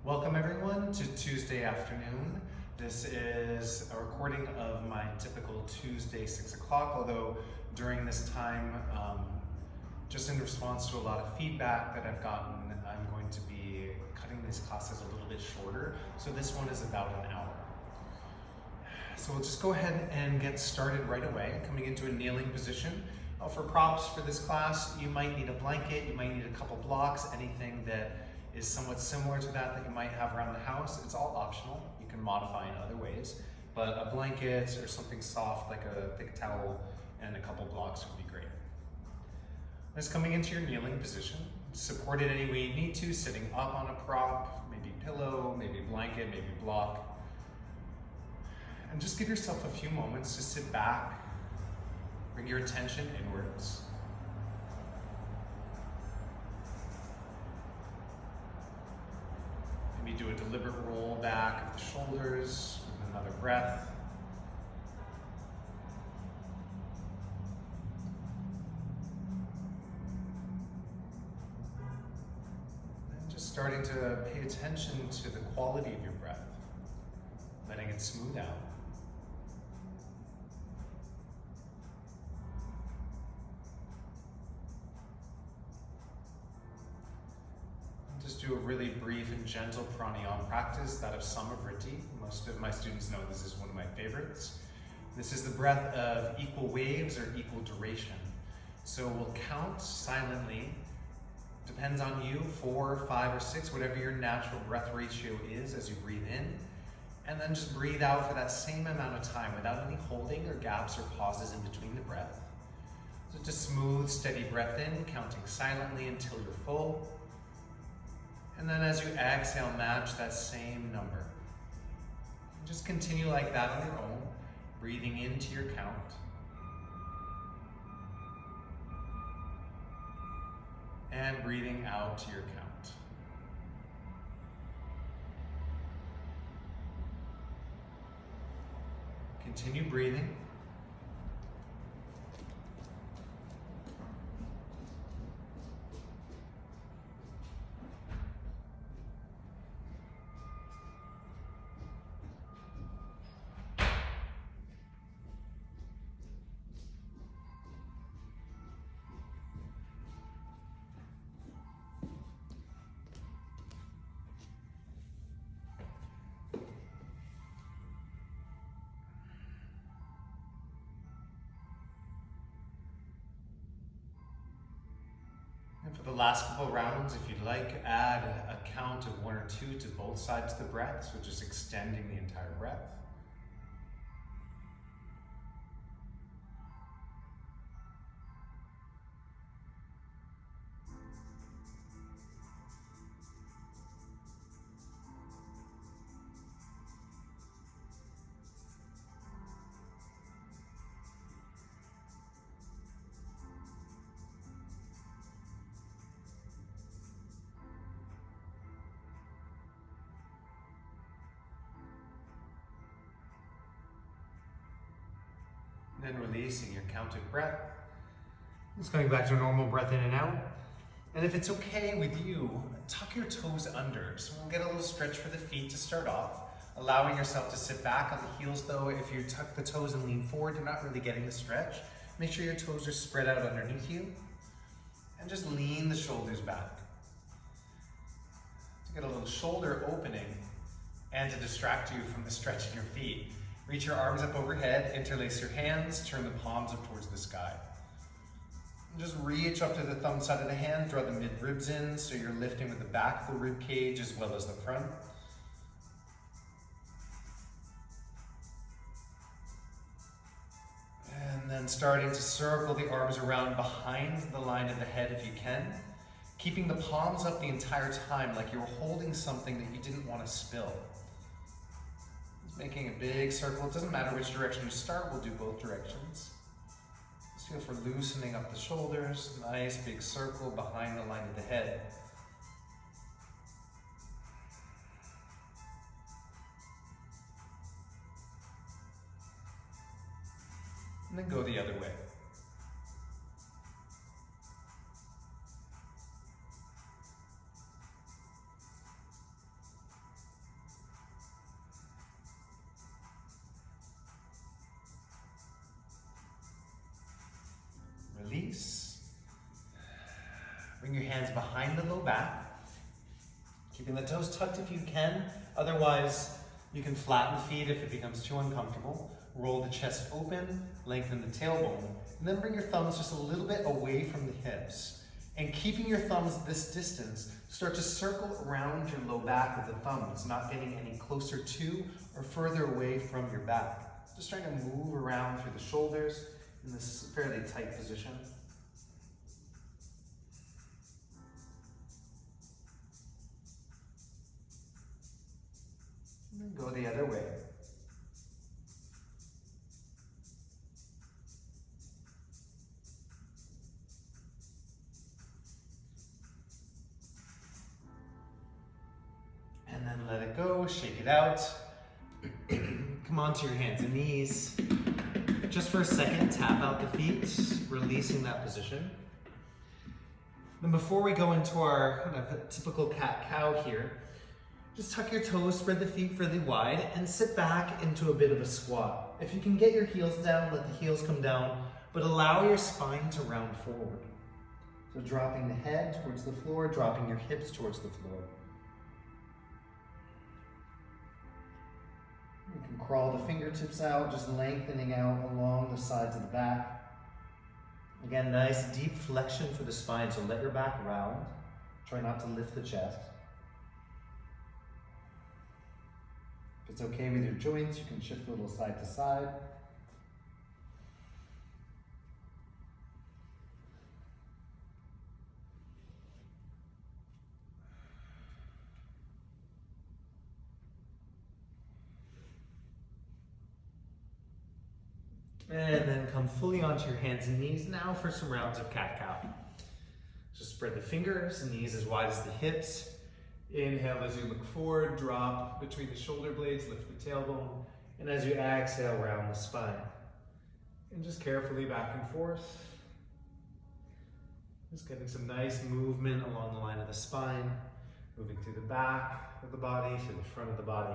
Welcome everyone to Tuesday afternoon. This is a recording of my typical Tuesday 6 o'clock, although during this time, just in response to a lot of feedback that I've gotten, I'm going to be cutting these classes a little bit shorter. So this one is about an hour. So we'll just go ahead and get started right away, coming into a kneeling position. For props for this class, you might need a blanket, you might need a couple blocks, anything that is somewhat similar to that you might have around the house. It's all optional. You can modify in other ways, but a blanket or something soft like a thick towel and a couple blocks would be great. Just coming into your kneeling position, support it any way you need to, sitting up on a prop, maybe pillow, maybe blanket, maybe block. And just give yourself a few moments to sit back, bring your attention inwards. Maybe do a deliberate roll back of the shoulders with another breath. And just starting to pay attention to the quality of your breath, letting it smooth out. Just do a really brief and gentle pranayama practice, that of Samavriti. Most of my students know this is one of my favorites. This is the breath of equal waves or equal duration. So we'll count silently, depends on you, 4, 5, or 6, whatever your natural breath ratio is as you breathe in. And then just breathe out for that same amount of time without any holding or gaps or pauses in between the breath. So just smooth, steady breath in, counting silently until you're full. And then as you exhale, match that same number. Just continue like that on your own, breathing into your count. And breathing out to your count. Continue breathing. And for the last couple rounds, if you'd like, add a count of 1 or 2 to both sides of the breath, so just extending the entire breath. And then releasing your counted breath. Just coming back to a normal breath in and out. And if it's okay with you, tuck your toes under. So we'll get a little stretch for the feet to start off, allowing yourself to sit back on the heels though. If you tuck the toes and lean forward, you're not really getting the stretch. Make sure your toes are spread out underneath you. And just lean the shoulders back. To get a little shoulder opening and to distract you from the stretch in your feet. Reach your arms up overhead, interlace your hands, turn the palms up towards the sky. And just reach up to the thumb side of the hand, draw the mid-ribs in so you're lifting with the back of the rib cage as well as the front. And then starting to circle the arms around behind the line of the head if you can, keeping the palms up the entire time like you were holding something that you didn't want to spill. Making a big circle. It doesn't matter which direction you start, we'll do both directions. Just feel for loosening up the shoulders, nice big circle behind the line of the head. And then go the other way. Bring your hands behind the low back, keeping the toes tucked if you can. Otherwise, you can flatten the feet if it becomes too uncomfortable. Roll the chest open, lengthen the tailbone, and then bring your thumbs just a little bit away from the hips. And keeping your thumbs this distance, start to circle around your low back with the thumbs, not getting any closer to or further away from your back. Just trying to move around through the shoulders in this fairly tight position. And then go the other way. And then let it go, shake it out. Come onto your hands and knees. Just for a second, tap out the feet, releasing that position. Then before we go into our kind of typical cat-cow here, just tuck your toes, spread the feet fairly wide, and sit back into a bit of a squat. If you can get your heels down, let the heels come down, but allow your spine to round forward. So dropping the head towards the floor, dropping your hips towards the floor. You can crawl the fingertips out, just lengthening out along the sides of the back. Again, nice deep flexion for the spine, so let your back round. Try not to lift the chest. If it's okay with your joints, you can shift a little side to side. And then come fully onto your hands and knees now for some rounds of cat-cow. Just spread the fingers, knees as wide as the hips. Inhale as you look forward, drop between the shoulder blades, lift the tailbone. And as you exhale, round the spine. And just carefully back and forth. Just getting some nice movement along the line of the spine. Moving through the back of the body, through the front of the body.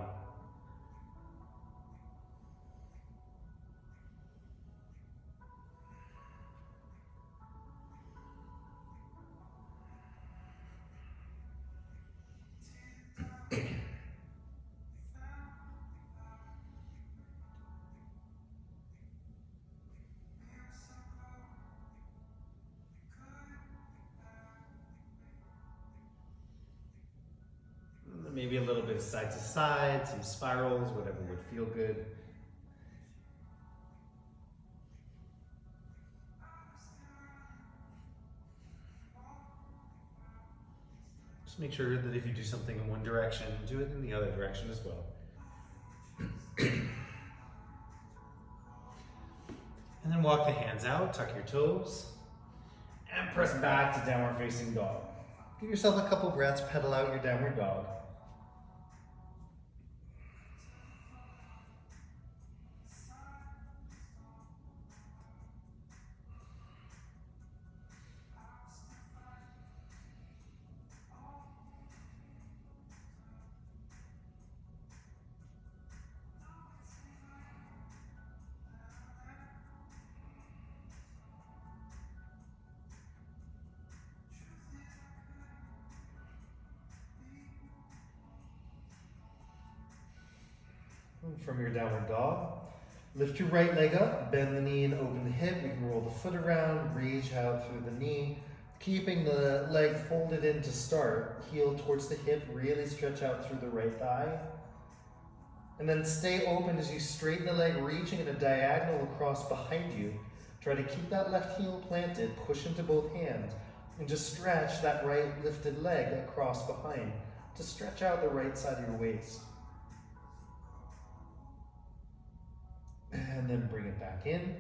Maybe a little bit of side to side, some spirals, whatever would feel good. Just make sure that if you do something in one direction, do it in the other direction as well. And then walk the hands out, tuck your toes, and press back to downward facing dog. Give yourself a couple breaths, pedal out your downward dog. From your downward dog, lift your right leg up, bend the knee and open the hip. You can roll the foot around, reach out through the knee, keeping the leg folded in to start. Heel towards the hip, really stretch out through the right thigh. And then stay open as you straighten the leg, reaching at a diagonal across behind you. Try to keep that left heel planted, push into both hands, and just stretch that right lifted leg across behind to stretch out the right side of your waist. And then bring it back in.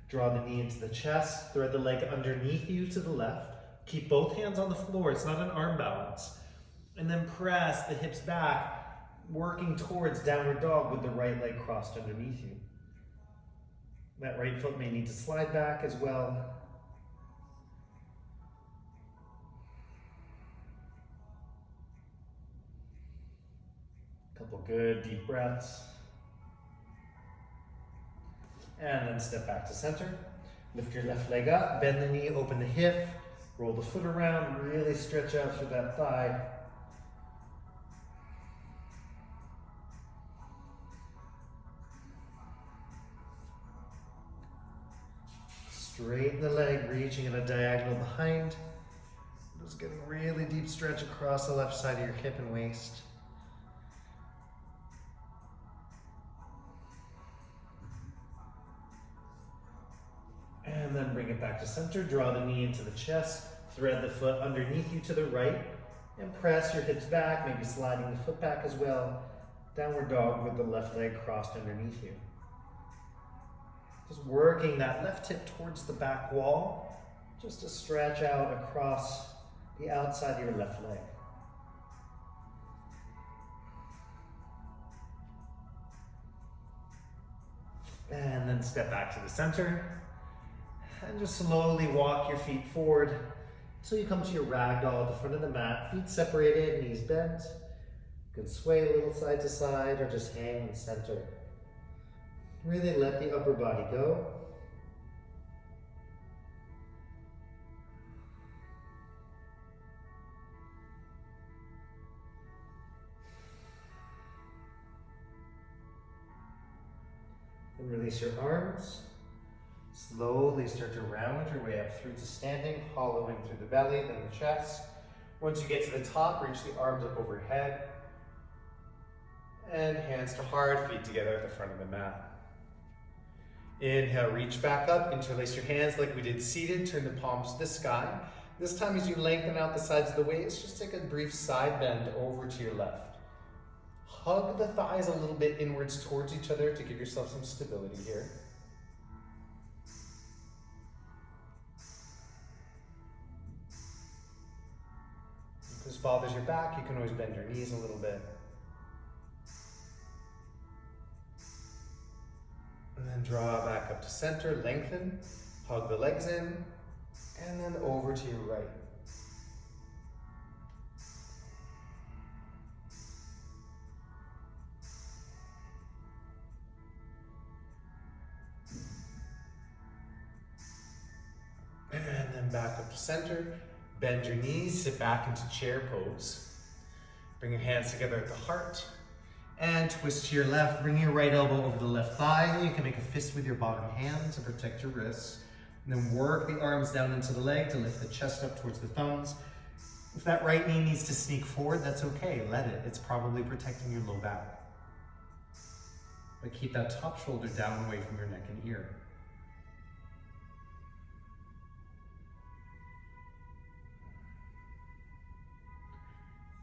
Draw the knee into the chest. Thread the leg underneath you to the left. Keep both hands on the floor. It's not an arm balance. And then press the hips back, working towards downward dog with the right leg crossed underneath you. That right foot may need to slide back as well. Couple good deep breaths. And then step back to center. Lift your left leg up, bend the knee, open the hip. Roll the foot around, really stretch out through that thigh. Straighten the leg, reaching in a diagonal behind. Just getting a really deep stretch across the left side of your hip and waist. And then bring it back to center. Draw the knee into the chest. Thread the foot underneath you to the right. And press your hips back, maybe sliding the foot back as well. Downward dog with the left leg crossed underneath you. Just working that left hip towards the back wall, just to stretch out across the outside of your left leg. And then step back to the center. And just slowly walk your feet forward until you come to your ragdoll at the front of the mat. Feet separated, knees bent. You can sway a little side to side or just hang in center. Really let the upper body go. And release your arms. Slowly start to round your way up through to standing, hollowing through the belly, then the chest. Once you get to the top, reach the arms up overhead. And hands to heart, feet together at the front of the mat. Inhale, reach back up, interlace your hands like we did seated, turn the palms to the sky. This time as you lengthen out the sides of the waist, just take a brief side bend over to your left. Hug the thighs a little bit inwards towards each other to give yourself some stability here. If this bothers your back, you can always bend your knees a little bit. And then draw back up to center, lengthen, hug the legs in, and then over to your right. And then back up to center, bend your knees, sit back into chair pose. Bring your hands together at the heart. And twist to your left, bring your right elbow over the left thigh. You can make a fist with your bottom hand to protect your wrists. And then work the arms down into the leg to lift the chest up towards the thumbs. If that right knee needs to sneak forward, that's okay, let it. It's probably protecting your low back. But keep that top shoulder down away from your neck and ear.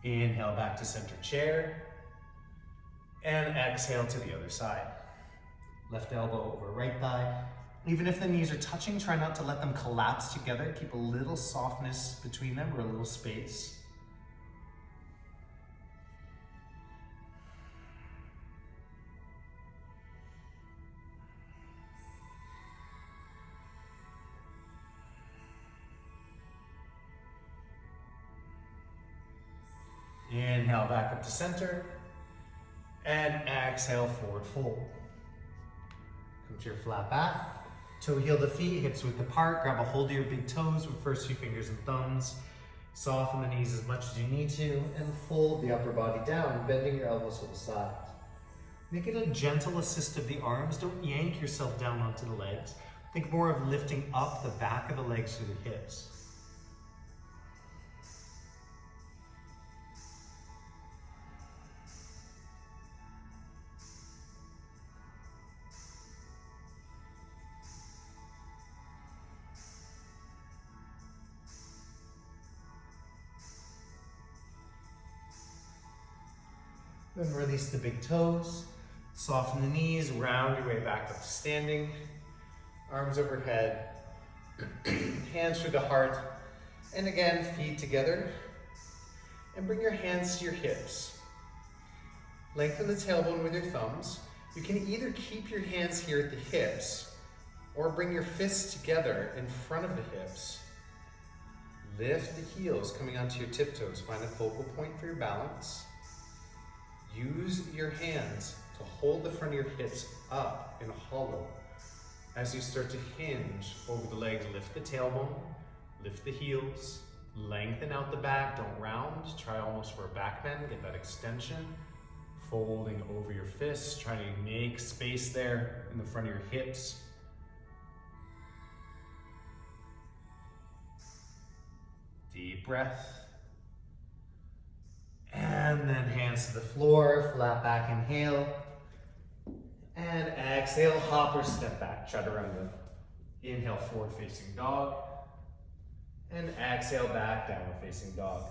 Inhale back to center chair. And exhale to the other side. Left elbow over right thigh. Even if the knees are touching, try not to let them collapse together. Keep a little softness between them or a little space. Inhale back up to center. And exhale, forward fold. Come to your flat back. Toe heel the feet, hips width apart. Grab a hold of your big toes with first two fingers and thumbs. Soften the knees as much as you need to and fold the upper body down, bending your elbows to the side. Make it a gentle assist of the arms. Don't yank yourself down onto the legs. Think more of lifting up the back of the legs to the hips. Then release the big toes, soften the knees, round your way back up to standing. Arms overhead, hands through the heart, and again, feet together. And bring your hands to your hips. Lengthen the tailbone with your thumbs. You can either keep your hands here at the hips, or bring your fists together in front of the hips. Lift the heels coming onto your tiptoes. Find a focal point for your balance. Use your hands to hold the front of your hips up in a hollow. As you start to hinge over the legs, lift the tailbone, Lift the heels, lengthen out the back, don't round. Try almost for a back bend, get that extension. Folding over your fists, trying to make space there in the front of your hips. Deep breath. And then hands to the floor, flat back inhale. And exhale, hop or step back, chaturanga. Inhale, forward facing dog. And exhale, back, downward facing dog.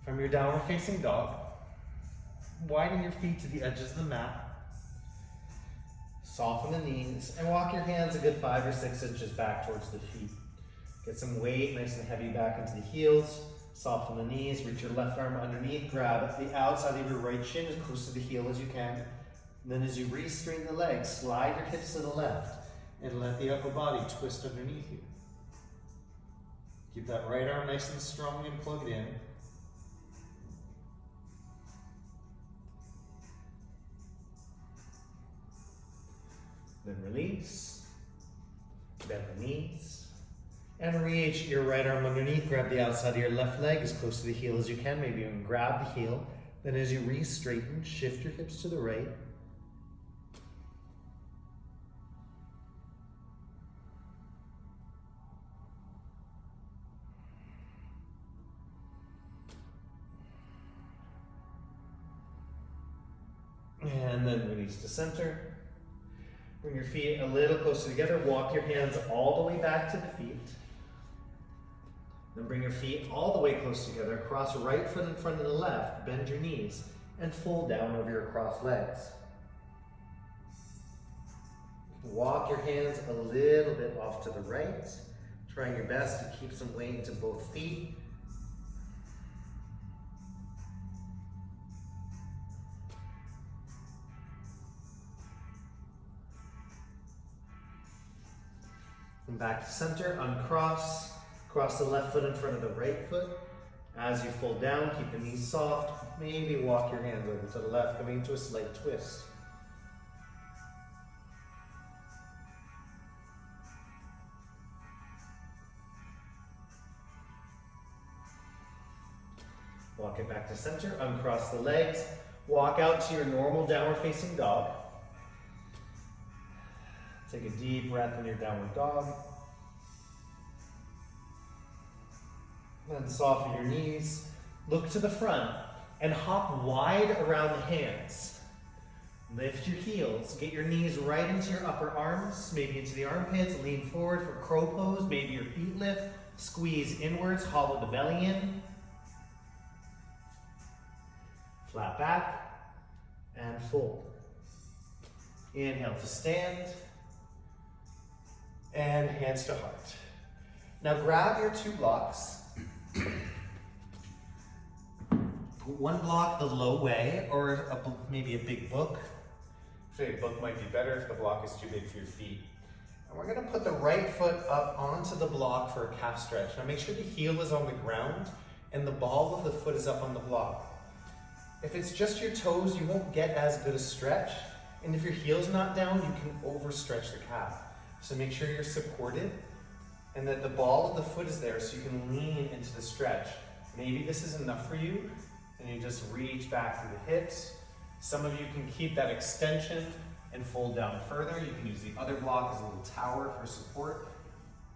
From your downward facing dog, widen your feet to the edges of the mat. Soften the knees and walk your hands a good 5 or 6 inches back towards the feet. Get some weight nice and heavy back into the heels. Soften the knees, reach your left arm underneath, grab the outside of your right shin as close to the heel as you can. And then as you re-straighten the legs, slide your hips to the left and let the upper body twist underneath you. Keep that right arm nice and strong and plugged in. Then release, bend the knees. And reach your right arm underneath, grab the outside of your left leg as close to the heel as you can. Maybe you can grab the heel. Then as you re-straighten, shift your hips to the right. And then release to center. Bring your feet a little closer together. Walk your hands all the way back to the feet. Then bring your feet all the way close together. Cross right foot in front of the left. Bend your knees and fold down over your crossed legs. Walk your hands a little bit off to the right. Trying your best to keep some weight into both feet. And back to center, uncross. Cross the left foot in front of the right foot. As you fold down, keep the knees soft. Maybe walk your hands over to the left, coming into a slight twist. Walk it back to center, uncross the legs. Walk out to your normal downward facing dog. Take a deep breath in your downward dog. Then soften your knees, look to the front, and hop wide around the hands. Lift your heels, get your knees right into your upper arms, maybe into the armpits, lean forward for crow pose, maybe your feet lift, squeeze inwards, hollow the belly in. Flat back, and fold. Inhale to stand, and hands to heart. Now grab your 2 blocks. Put one block the low way, or maybe a big book. Actually, a book might be better if the block is too big for your feet. And we're gonna put the right foot up onto the block for a calf stretch. Now make sure the heel is on the ground and the ball of the foot is up on the block. If it's just your toes, you won't get as good a stretch. And if your heel's not down, you can overstretch the calf. So make sure you're supported and that the ball of the foot is there so you can lean into the stretch. Maybe this is enough for you and you just reach back through the hips. Some of you can keep that extension and fold down further. You can use the other block as a little tower for support.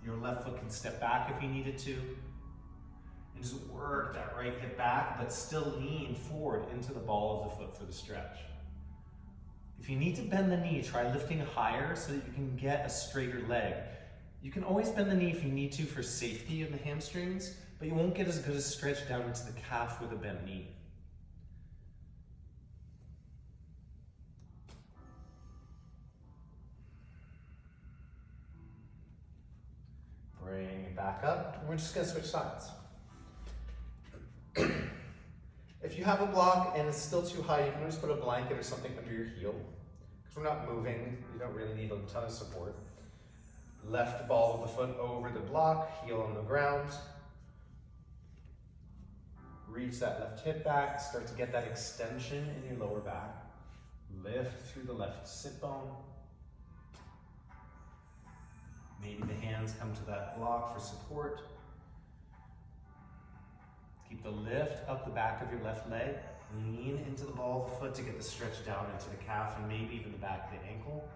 Your left foot can step back if you needed to. And just work that right hip back, but still lean forward into the ball of the foot for the stretch. If you need to bend the knee, try lifting higher so that you can get a straighter leg. You can always bend the knee if you need to for safety of the hamstrings, but you won't get as good a stretch down into the calf with a bent knee. Bring it back up, and we're just gonna switch sides. If you have a block and it's still too high, you can always put a blanket or something under your heel. Because we're not moving, you don't really need a ton of support. Left ball of the foot over the block, heel on the ground. Reach that left hip back, start to get that extension in your lower back. Lift through the left sit bone. Maybe the hands come to that block for support. Keep the lift up the back of your left leg. Lean into the ball of the foot to get the stretch down into the calf and maybe even the back of the ankle.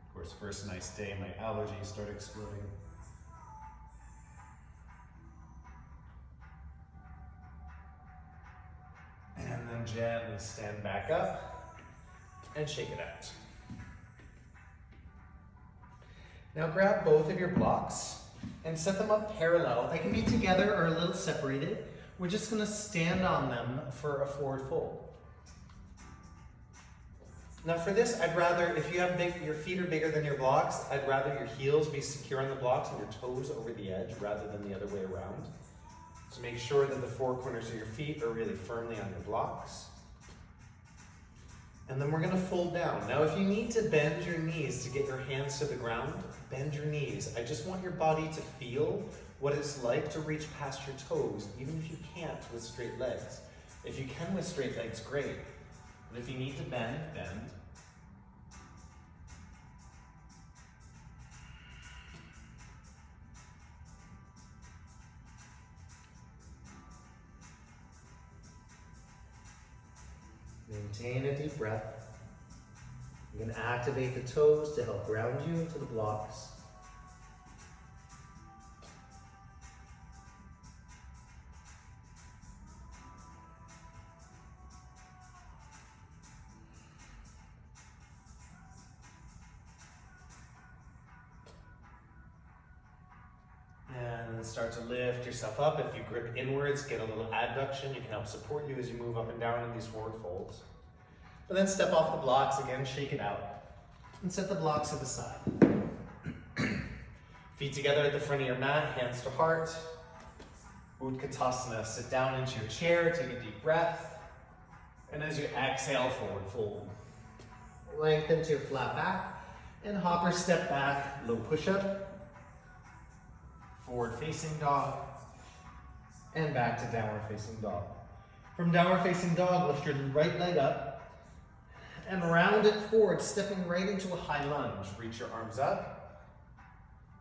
Of course, first nice day, my allergies start exploding. And then gently stand back up and shake it out. Now grab both of your blocks and set them up parallel. They can be together or a little separated. We're just going to stand on them for a forward fold. Now for this, I'd rather, if you have your feet are bigger than your blocks, I'd rather your heels be secure on the blocks and your toes over the edge rather than the other way around. So make sure that the four corners of your feet are really firmly on your blocks. And then we're going to fold down. Now if you need to bend your knees to get your hands to the ground, bend your knees. I just want your body to feel what it's like to reach past your toes, even if you can't with straight legs. If you can with straight legs, great. But if you need to bend, bend. Maintain a deep breath. You can activate the toes to help ground you into the blocks. And then start to lift yourself up. If you grip inwards, get a little adduction. You can help support you as you move up and down in these forward folds. But then step off the blocks again, shake it out, and set the blocks to the side. Feet together at the front of your mat, hands to heart. Utkatasana, sit down into your chair, take a deep breath. And as you exhale, forward fold. Lengthen to your flat back, and hop or step back, low push-up. Forward facing dog, and back to downward facing dog. From downward facing dog, lift your right leg up, and round it forward, stepping right into a high lunge. Reach your arms up.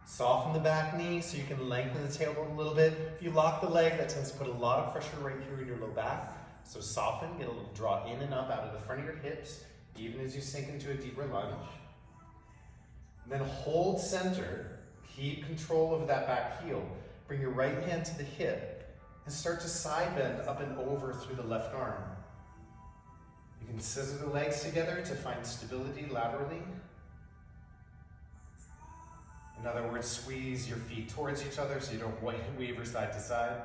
Soften the back knee so you can lengthen the tailbone a little bit. If you lock the leg, that tends to put a lot of pressure right here in your low back. So soften, get a little draw in and up out of the front of your hips, even as you sink into a deeper lunge. And then hold center. Keep control over that back heel. Bring your right hand to the hip and start to side bend up and over through the left arm. You can scissor the legs together to find stability laterally. In other words, squeeze your feet towards each other so you don't waver side to side.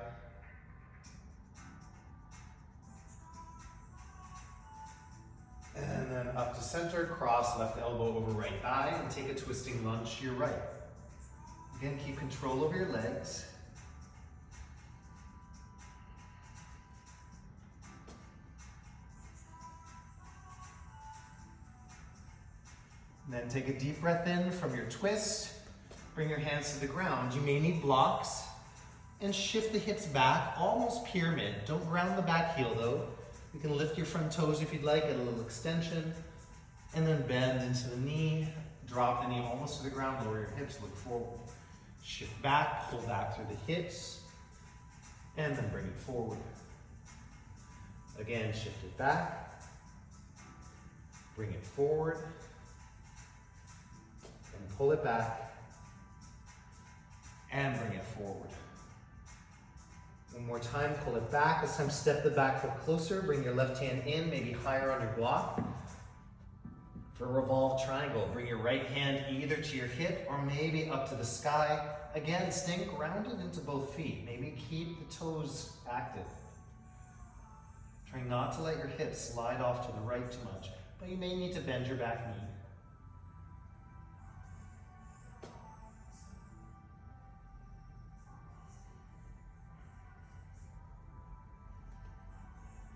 And then up to center, cross left elbow over right thigh, and take a twisting lunge to your right. Again, keep control over your legs. And then take a deep breath in from your twist. Bring your hands to the ground. You may need blocks. And shift the hips back, almost pyramid. Don't ground the back heel though. You can lift your front toes if you'd like, get a little extension. And then bend into the knee. Drop the knee almost to the ground, lower your hips, look forward. Shift back, pull back through the hips. And then bring it forward. Again, shift it back. Bring it forward. And pull it back. And bring it forward. One more time, pull it back. This time step the back foot closer. Bring your left hand in, maybe higher on your block. For a revolved triangle, bring your right hand either to your hip or maybe up to the sky. Again, staying grounded into both feet. Maybe keep the toes active. Try not to let your hips slide off to the right too much, but you may need to bend your back knee.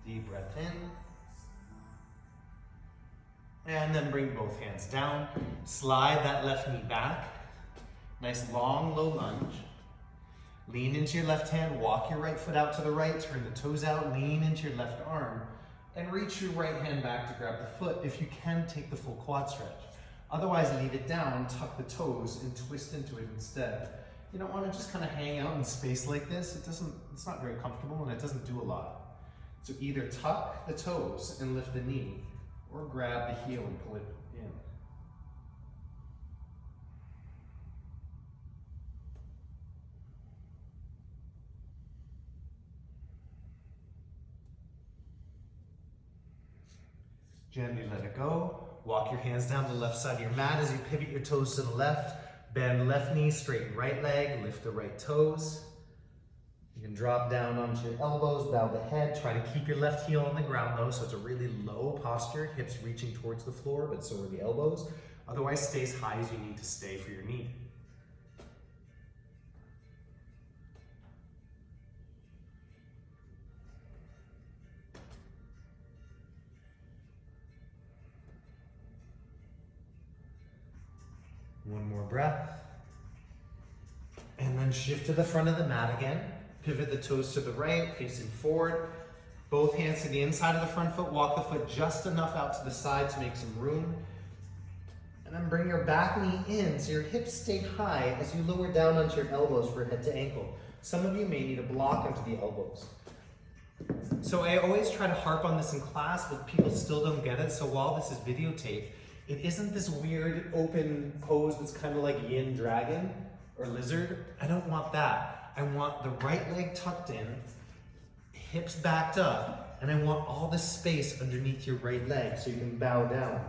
Deep breath in. And then bring both hands down. Slide that left knee back. Nice long, low lunge. Lean into your left hand, walk your right foot out to the right, turn the toes out, lean into your left arm, and reach your right hand back to grab the foot. If you can, take the full quad stretch. Otherwise, leave it down, tuck the toes, and twist into it instead. You don't want to just kind of hang out in space like this. It's not very comfortable and it doesn't do a lot. So either tuck the toes and lift the knee, or grab the heel and pull it in. Gently let it go. Walk your hands down the left side of your mat as you pivot your toes to the left. Bend left knee, straighten right leg, lift the right toes. You can drop down onto your elbows, bow the head. Try to keep your left heel on the ground though, so it's a really low posture, hips reaching towards the floor, but so are the elbows. Otherwise, stay as high as you need to stay for your knee. One more breath. And then shift to the front of the mat again. Pivot the toes to the right, facing forward. Both hands to the inside of the front foot. Walk the foot just enough out to the side to make some room. And then bring your back knee in so your hips stay high as you lower down onto your elbows for head to ankle. Some of you may need a block onto the elbows. So I always try to harp on this in class, but people still don't get it. So while this is videotaped, it isn't this weird open pose that's kind of like yin dragon or lizard. I don't want that. I want the right leg tucked in, hips backed up, and I want all this space underneath your right leg so you can bow down.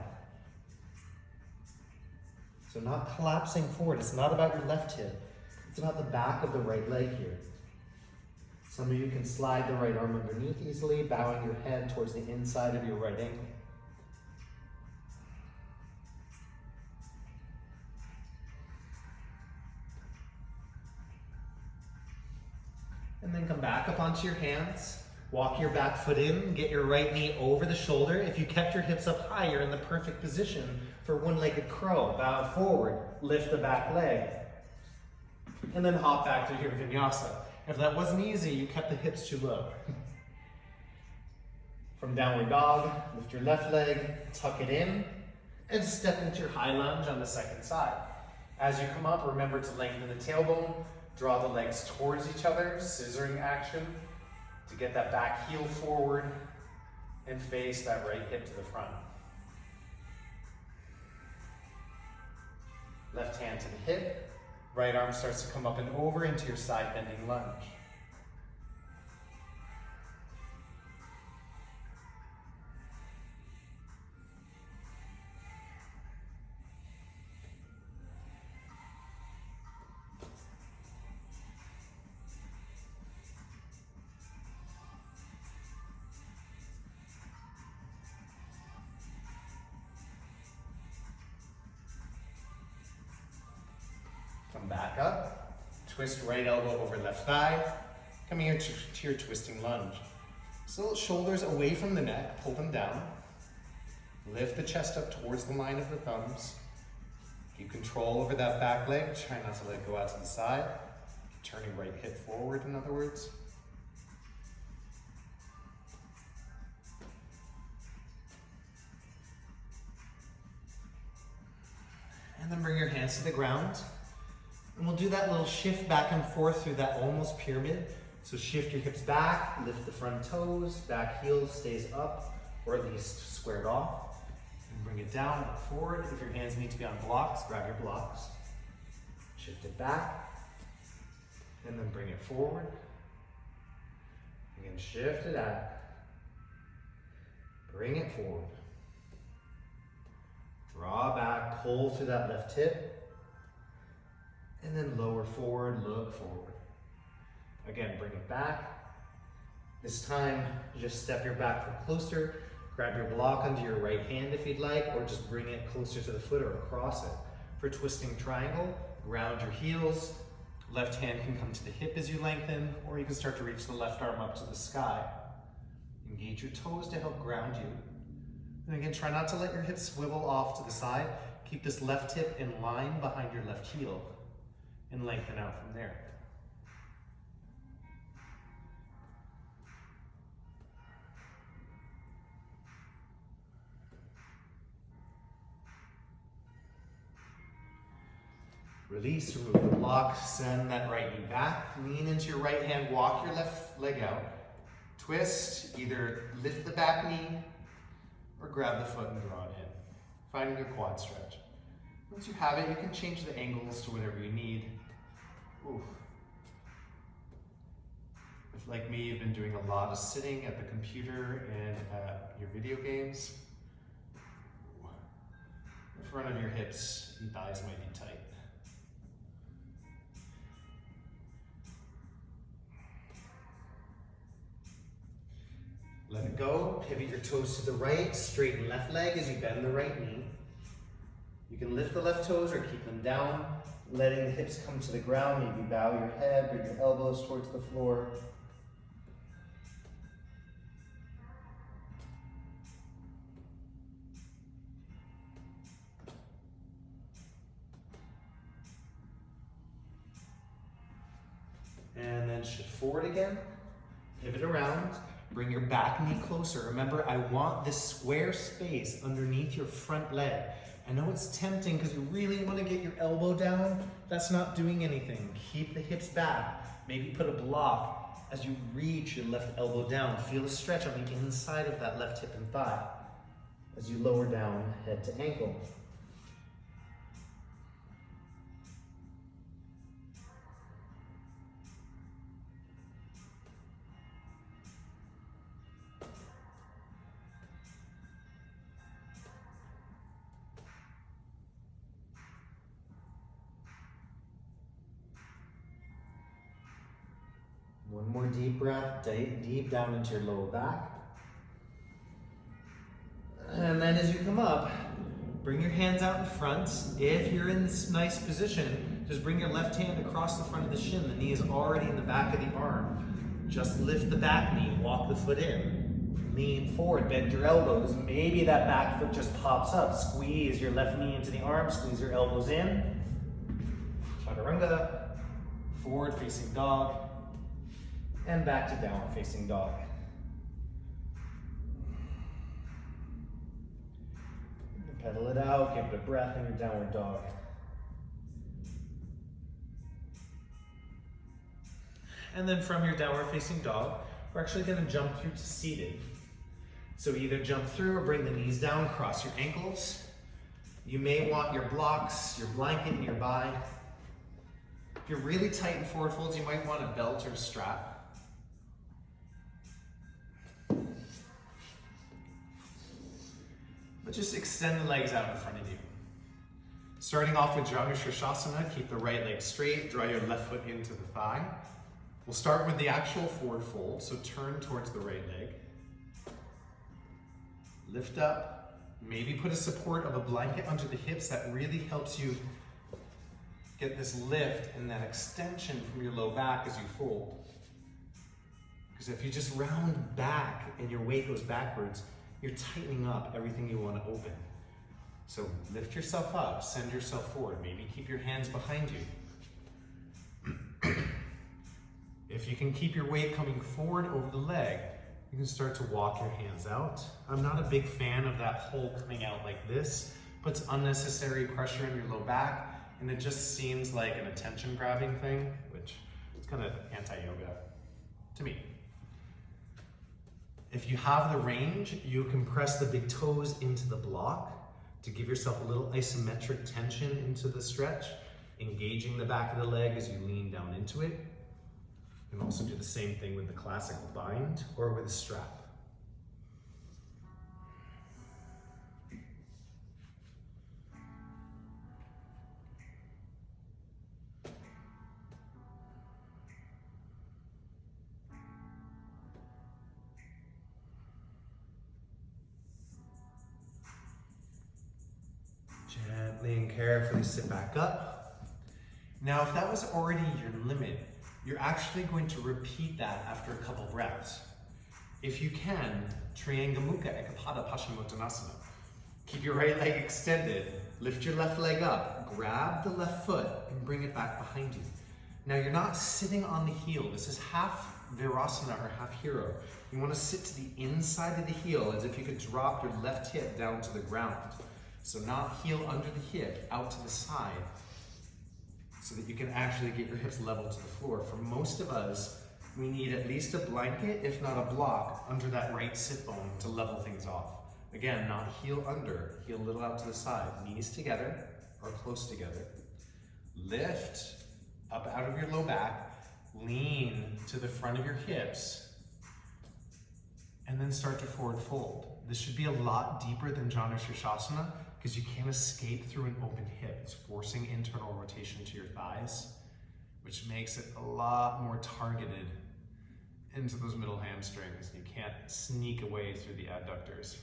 So not collapsing forward. It's not about your left hip. It's about the back of the right leg here. Some of you can slide the right arm underneath easily, bowing your head towards the inside of your right ankle. And then come back up onto your hands. Walk your back foot in, get your right knee over the shoulder. If you kept your hips up high, you're in the perfect position for one-legged crow. Bow forward, lift the back leg, and then hop back to your vinyasa. If that wasn't easy, you kept the hips too low. From downward dog, lift your left leg, tuck it in, and step into your high lunge on the second side. As you come up, remember to lengthen the tailbone. Draw the legs towards each other, scissoring action to get that back heel forward and face that right hip to the front. Left hand to the hip, right arm starts to come up and over into your side bending lunge. Come back up, twist right elbow over left thigh, coming here to your twisting lunge. So shoulders away from the neck, pull them down. Lift the chest up towards the line of the thumbs. Keep control over that back leg, try not to let it go out to the side. Turning right hip forward, in other words. And then bring your hands to the ground. And we'll do that little shift back and forth through that almost pyramid. So shift your hips back, lift the front toes, back heel stays up, or at least squared off. And bring it down, look forward. If your hands need to be on blocks, grab your blocks. Shift it back, and then bring it forward. Again, shift it out. Bring it forward. Draw back, pull through that left hip. And then lower forward, look forward. Again, bring it back. This time, just step your back foot closer. Grab your block onto your right hand if you'd like, or just bring it closer to the foot or across it. For twisting triangle, ground your heels. Left hand can come to the hip as you lengthen, or you can start to reach the left arm up to the sky. Engage your toes to help ground you. And again, try not to let your hips swivel off to the side. Keep this left hip in line behind your left heel and lengthen out from there. Release, remove the block, send that right knee back, lean into your right hand, walk your left leg out, twist, either lift the back knee or grab the foot and draw it in, finding your quad stretch. Once you have it, you can change the angles to whatever you need. Ooh. If, like me, you've been doing a lot of sitting at the computer and at your video games, the front of your hips and thighs might be tight. Let it go, pivot your toes to the right, straighten left leg as you bend the right knee. You can lift the left toes or keep them down, letting the hips come to the ground. Maybe bow your head, bring your elbows towards the floor. And then shift forward again, pivot around. Bring your back knee closer. Remember, I want this square space underneath your front leg. I know it's tempting because you really want to get your elbow down. That's not doing anything. Keep the hips back. Maybe put a block as you reach your left elbow down. Feel a stretch on the inside of that left hip and thigh as you lower down head to ankle. One more deep breath, deep down into your lower back. And then as you come up, bring your hands out in front. If you're in this nice position, just bring your left hand across the front of the shin. The knee is already in the back of the arm. Just lift the back knee, walk the foot in. Lean forward, bend your elbows. Maybe that back foot just pops up. Squeeze your left knee into the arm, squeeze your elbows in. Chaturanga, forward facing dog. And back to downward facing dog. Pedal it out, give it a breath in your downward dog. And then from your downward facing dog, we're actually going to jump through to seated. So either jump through or bring the knees down, cross your ankles. You may want your blocks, your blanket nearby. If you're really tight in forward folds, you might want a belt or a strap. But just extend the legs out in front of you. Starting off with Janu Shirshasana, keep the right leg straight, draw your left foot into the thigh. We'll start with the actual forward fold, so turn towards the right leg. Lift up, maybe put a support of a blanket under the hips. That really helps you get this lift and that extension from your low back as you fold. Because if you just round back and your weight goes backwards, you're tightening up everything you want to open. So lift yourself up, send yourself forward. Maybe keep your hands behind you. If you can keep your weight coming forward over the leg, you can start to walk your hands out. I'm not a big fan of that hole coming out like this. Puts unnecessary pressure in your low back, and it just seems like an attention grabbing thing, which is kind of anti-yoga to me. If you have the range, you can press the big toes into the block to give yourself a little isometric tension into the stretch, engaging the back of the leg as you lean down into it. You can also do the same thing with the classical bind or with a strap. Gently and carefully sit back up. Now, if that was already your limit, you're actually going to repeat that after a couple breaths. If you can, Trianga Mukha Ekapada Paschimottanasana. Keep your right leg extended, lift your left leg up, grab the left foot and bring it back behind you. Now you're not sitting on the heel. This is half Virasana or half hero. You want to sit to the inside of the heel as if you could drop your left hip down to the ground. So not heel under the hip, out to the side. so that you can actually get your hips level to the floor. For most of us, we need at least a blanket, if not a block, under that right sit bone to level things off. Again, not heel under, heel a little out to the side. Knees together or close together. Lift up out of your low back, lean to the front of your hips, and then start to forward fold. This should be a lot deeper than Janu Shirshasana because you can't escape through an open hip. It's forcing internal rotation to your thighs, which makes it a lot more targeted into those middle hamstrings. You can't sneak away through the adductors.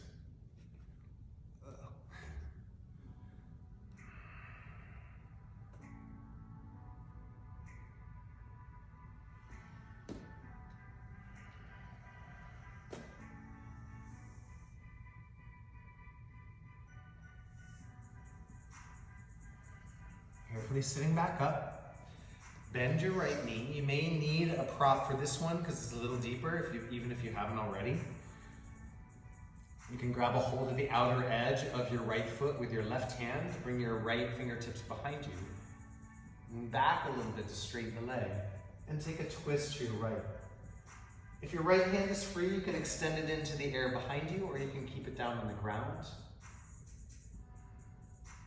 Carefully sitting back up. Bend your right knee. You may need a prop for this one because it's a little deeper, even if you haven't already. You can grab a hold of the outer edge of your right foot with your left hand. Bring your right fingertips behind you. And back a little bit to straighten the leg. And take a twist to your right. If your right hand is free, you can extend it into the air behind you, or you can keep it down on the ground.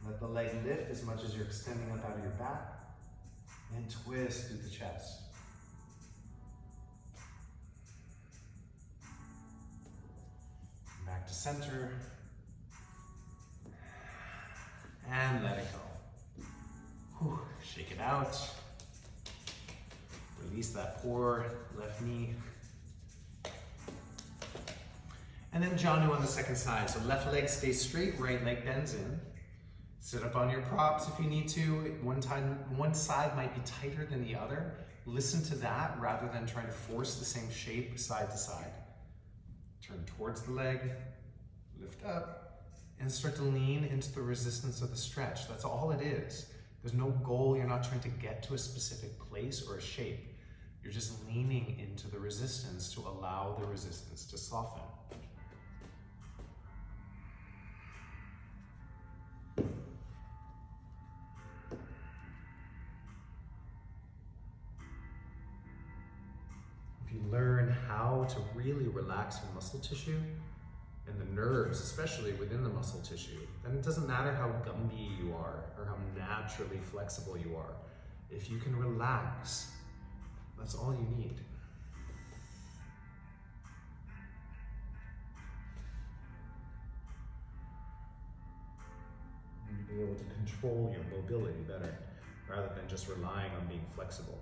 Let the leg lift as much as you're extending up out of your back, and twist through the chest. Back to center, and let it go. Whew. Shake it out. Release that poor left knee. And then Janu on the second side. So left leg stays straight, right leg bends in. Sit up on your props if you need to. One side might be tighter than the other. Listen to that rather than trying to force the same shape side to side. Turn towards the leg, lift up, and start to lean into the resistance of the stretch. That's all it is. There's no goal. You're not trying to get to a specific place or a shape. You're just leaning into the resistance to allow the resistance to soften. Learn how to really relax your muscle tissue and the nerves, especially within the muscle tissue. And it doesn't matter how Gumby you are or how naturally flexible you are. If you can relax, that's all you need. And be able to control your mobility better rather than just relying on being flexible.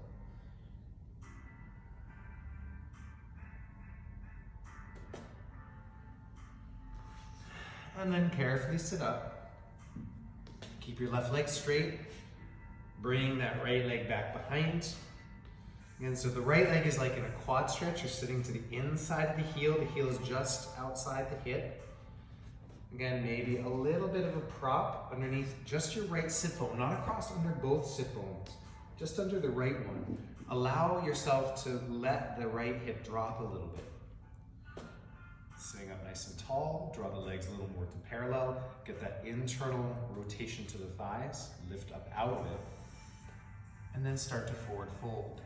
And then carefully sit up. Keep your left leg straight. Bring that right leg back behind. Again, so the right leg is like in a quad stretch. You're sitting to the inside of the heel. The heel is just outside the hip. Again, maybe a little bit of a prop underneath just your right sit bone, not across under both sit bones, just under the right one. Allow yourself to let the right hip drop a little bit. Sitting up nice and tall, draw the legs a little more to parallel, get that internal rotation to the thighs, lift up out of it, and then start to forward fold.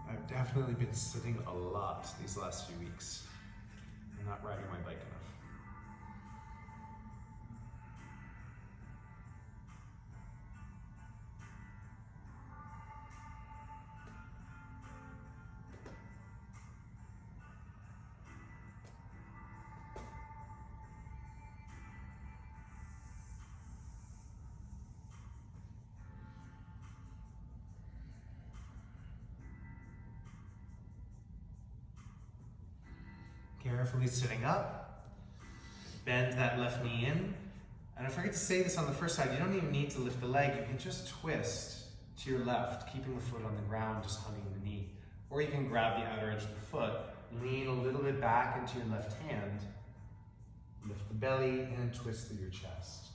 I've definitely been sitting a lot these last few weeks. I'm not riding my bike enough. Carefully sitting up, bend that left knee in. And I forget to say this on the first side, you don't even need to lift the leg, you can just twist to your left, keeping the foot on the ground, just hugging the knee. Or you can grab the outer edge of the foot, lean a little bit back into your left hand, lift the belly, and twist through your chest.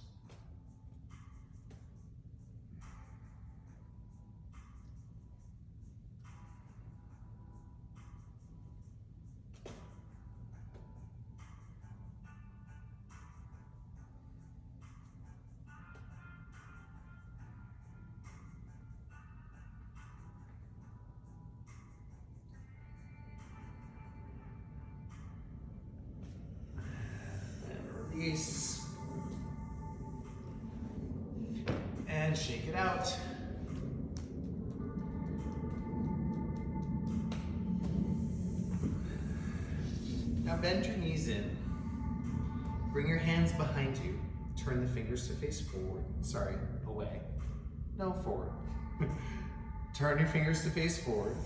release. And shake it out. Now bend your knees in. Bring your hands behind you. Turn the fingers to face forward. Sorry, away. No, forward. Turn your fingers to face forward.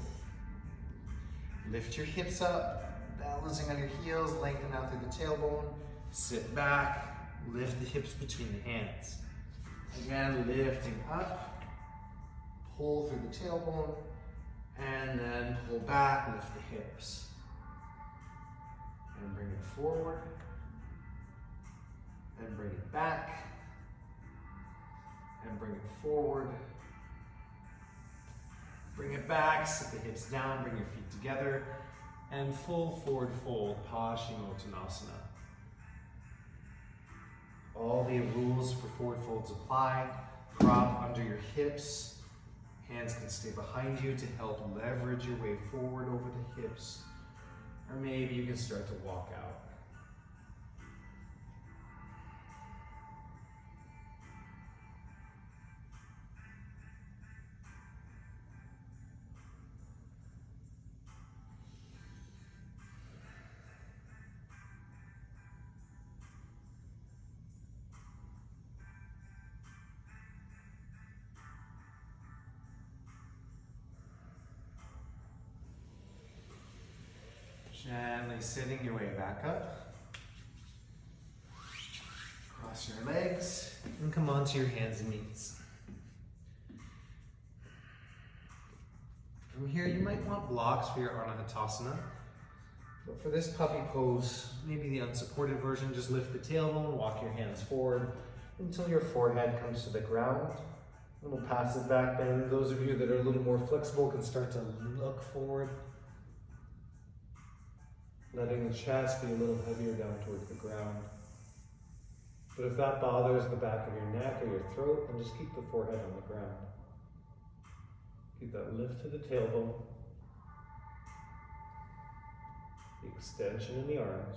Lift your hips up, balancing on your heels, lengthen out through the tailbone. Sit back, lift the hips between the hands. Again, lifting up, pull through the tailbone, and then pull back, lift the hips. And bring it forward, and bring it back, and bring it forward. Bring it back, sit the hips down, bring your feet together, and full forward fold, Paschimottanasana. All the rules for forward folds apply. Prop under your hips. Hands can stay behind you to help leverage your way forward over the hips. Or maybe you can start to walk out. Gently sitting your way back up. Cross your legs and come onto your hands and knees. From here, you might want blocks for your Anahatasana. But for this puppy pose, maybe the unsupported version, just lift the tailbone, walk your hands forward until your forehead comes to the ground. A little passive back bend. Those of you that are a little more flexible can start to look forward. Letting the chest be a little heavier down towards the ground. But if that bothers the back of your neck or your throat, then just keep the forehead on the ground. Keep that lift to the tailbone. The extension in the arms.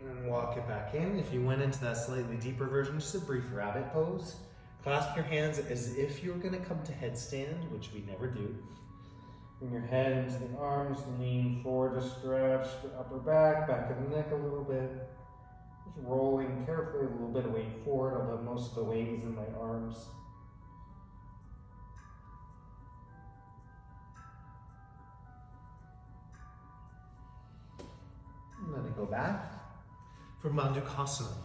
And walk it back in. If you went into that slightly deeper version, just a brief rabbit pose. Clasp your hands as if you're going to come to headstand, which we never do. Bring your head into the arms, lean forward to stretch the upper back of the neck a little bit. Just rolling carefully, a little bit of weight forward, although most of the weight is in my arms. And then I go back. For Mandukasana,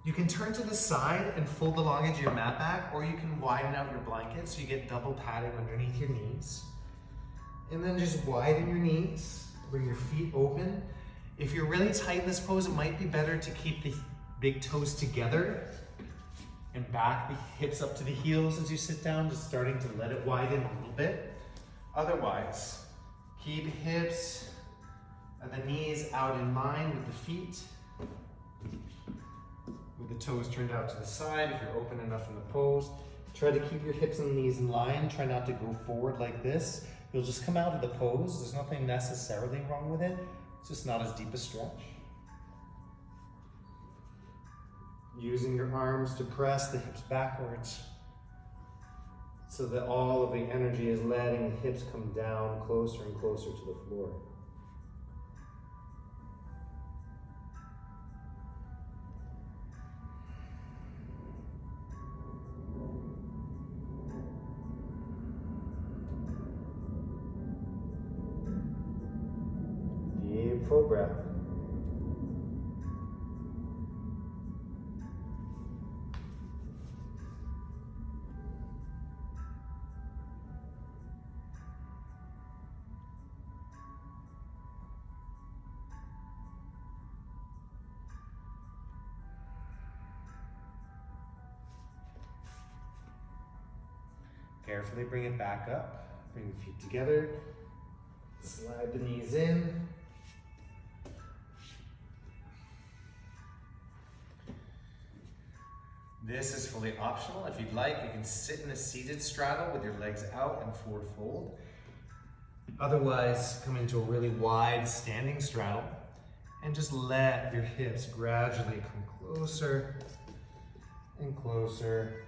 you can turn to the side and fold the long edge of your mat back, or you can widen out your blanket so you get double padding underneath your knees. And then just widen your knees, bring your feet open. If you're really tight in this pose, it might be better to keep the big toes together and back the hips up to the heels as you sit down, just starting to let it widen a little bit. Otherwise, keep hips and the knees out in line with the feet. With the toes turned out to the side, if you're open enough in the pose. Try to keep your hips and knees in line. Try not to go forward like this. You'll just come out of the pose. There's nothing necessarily wrong with it. It's just not as deep a stretch. Using your arms to press the hips backwards so that all of the energy is letting the hips come down closer and closer to the floor. Full breath. Carefully bring it back up. Bring the feet together. Slide the knees in. This is fully optional. If you'd like, you can sit in a seated straddle with your legs out and forward fold. Otherwise, come into a really wide standing straddle and just let your hips gradually come closer and closer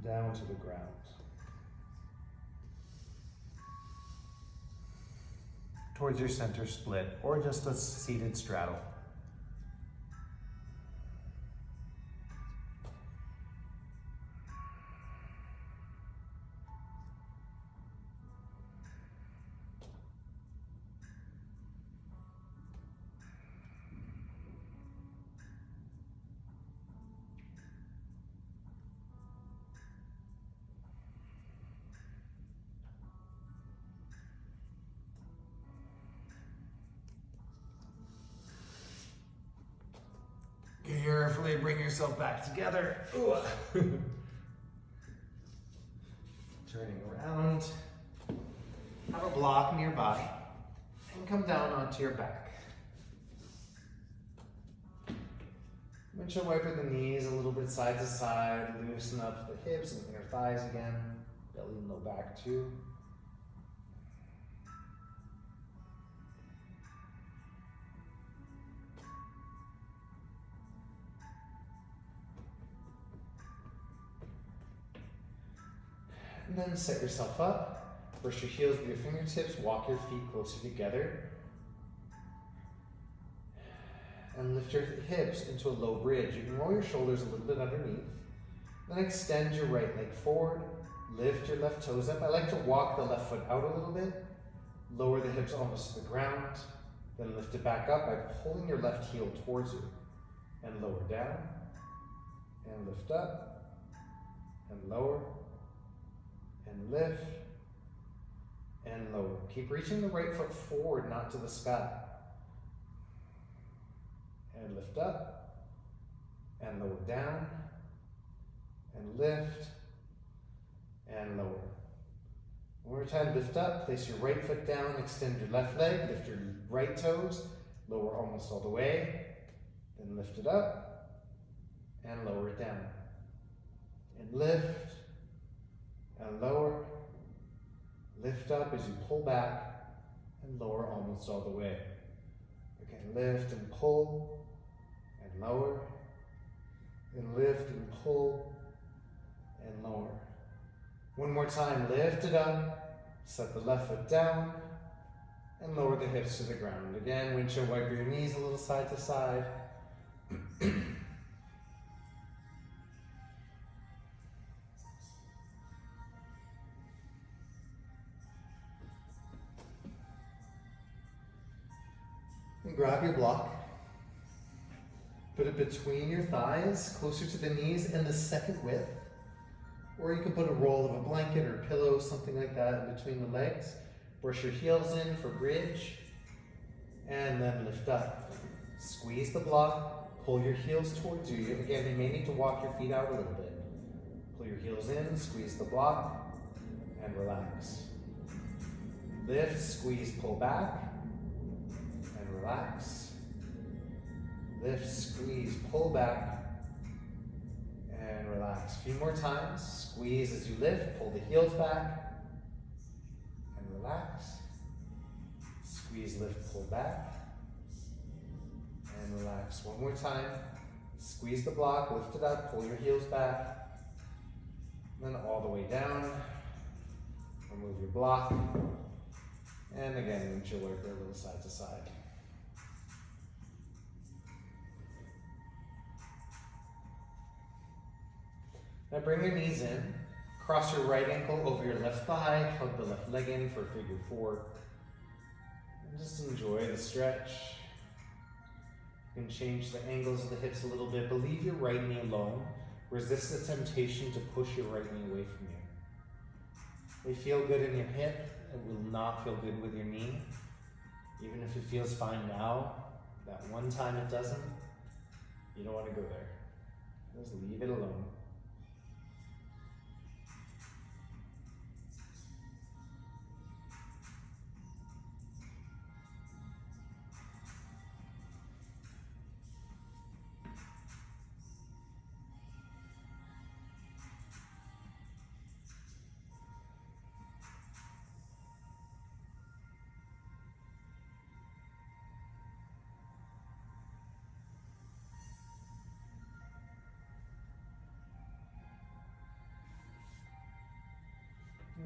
down to the ground. Towards your center split, or just a seated straddle. Carefully bring yourself back together. Turning around. Have a block nearby and come down onto your back. Windshield wiper the knees a little bit side to side. Loosen up the hips and inner thighs again. Belly and low back too. And then set yourself up. Brush your heels with your fingertips. Walk your feet closer together. And lift your hips into a low bridge. You can roll your shoulders a little bit underneath. Then extend your right leg forward. Lift your left toes up. I like to walk the left foot out a little bit. Lower the hips almost to the ground. Then lift it back up by pulling your left heel towards you. And lower down. And lift up. And lower. And lift, and lower. Keep reaching the right foot forward, not to the sky. And lift up, and lower down, and lift, and lower. One more time, lift up, place your right foot down, extend your left leg, lift your right toes, lower almost all the way, then lift it up, and lower it down. And lift, and lower, lift up as you pull back, and lower almost all the way. Again, lift and pull, and lower, and lift and pull, and lower. One more time, lift it up, set the left foot down, and lower the hips to the ground. Again, windshield wiper your knees a little side to side. And grab your block, put it between your thighs, closer to the knees and the second width. Or you can put a roll of a blanket or a pillow, something like that, in between the legs. Brush your heels in for bridge, and then lift up. Squeeze the block, pull your heels towards you. Again, you may need to walk your feet out a little bit. Pull your heels in, squeeze the block, and relax. Lift, squeeze, pull back, and relax. Lift, squeeze, pull back, and relax. A few more times. Squeeze as you lift, pull the heels back, and relax. Squeeze, lift, pull back, and relax. One more time. Squeeze the block, lift it up, pull your heels back, then all the way down. Remove your block, and again, windshield wiper a little side to side. Now bring your knees in, cross your right ankle over your left thigh, hug the left leg in for figure four, and just enjoy the stretch. You can change the angles of the hips a little bit, but leave your right knee alone. Resist the temptation to push your right knee away from you. It feel good in your hip, it will not feel good with your knee. Even if it feels fine now, that one time it doesn't, you don't want to go there. Just leave it alone.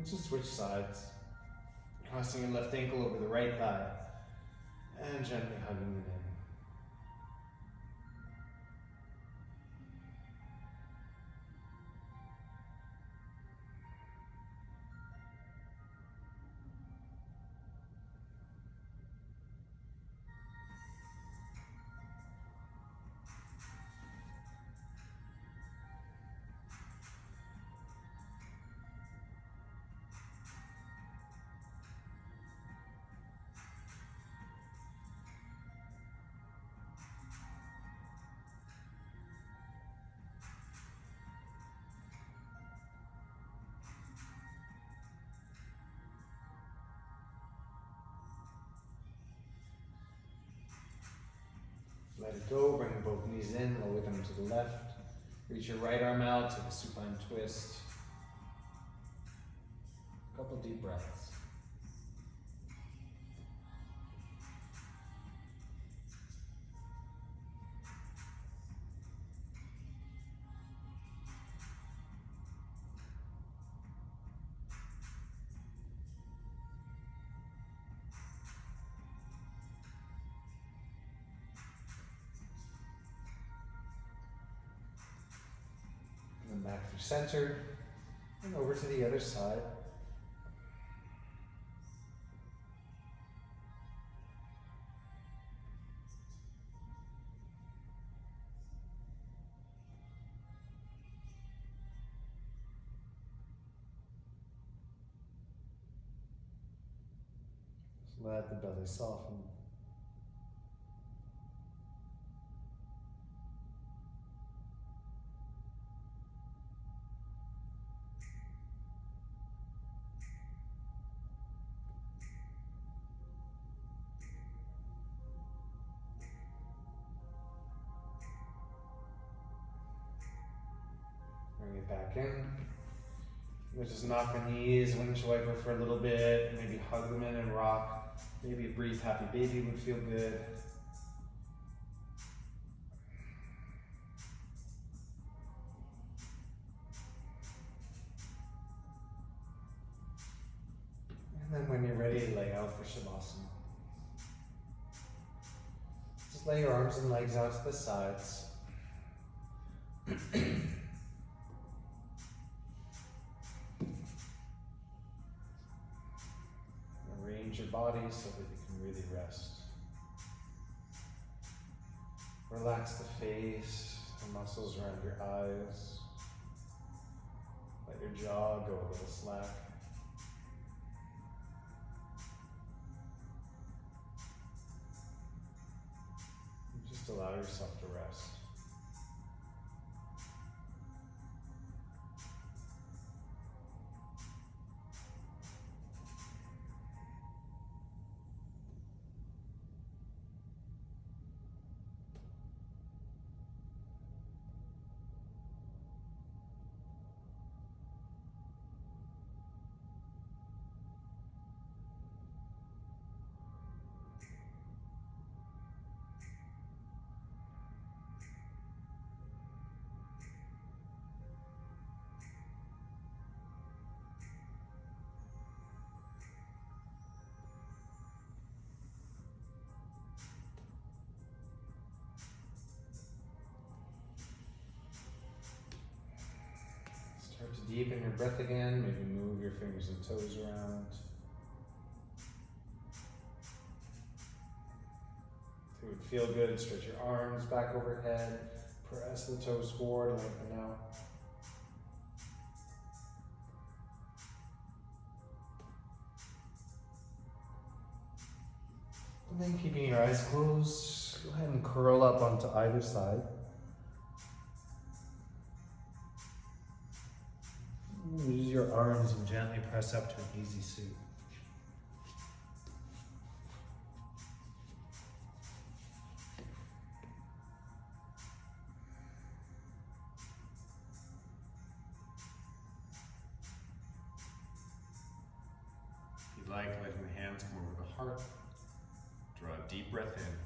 And just switch sides. Crossing your left ankle over the right thigh and gently hugging it in. Let it go, bring both knees in, lower them to the left. Reach your right arm out, take a supine twist. A couple deep breaths. And then back through center and over to the other side. Just let the belly soften. Bring it back in. Just knock the knees, windshield wiper for a little bit, maybe hug them in and rock. Maybe a breathe happy baby would feel good. And then when you're ready to lay out for Shavasana, just lay your arms and legs out to the sides. Arrange your body so that you can really rest. Relax the face, the muscles around your eyes. Let your jaw go a little slack. And just allow yourself to rest. Start to deepen your breath again. Maybe move your fingers and toes around. If it would feel good, stretch your arms back overhead. Press the toes forward, lengthen out. And then keeping your eyes closed, go ahead and curl up onto either side. Use your arms and gently press up to an easy seat. If you'd like, letting the hands come over the heart. Draw a deep breath in.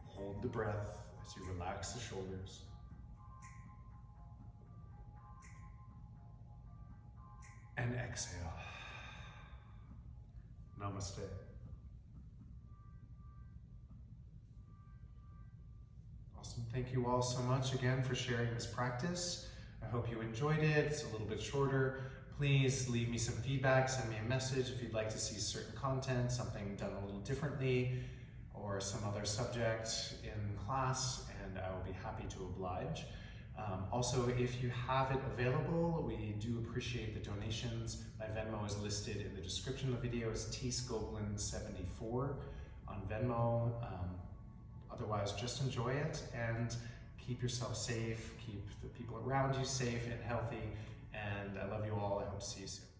Hold the breath as you relax the shoulders. And exhale. Namaste. Awesome. Thank you all so much again for sharing this practice. I hope you enjoyed it. It's a little bit shorter. Please leave me some feedback, send me a message if you'd like to see certain content, something done a little differently, or some other subject in class, and I will be happy to oblige. Also, if you have it available, we do appreciate the donations. My Venmo is listed in the description of the video. It's tskoglund74 on Venmo. Otherwise, just enjoy it and keep yourself safe, keep the people around you safe and healthy. And I love you all. I hope to see you soon.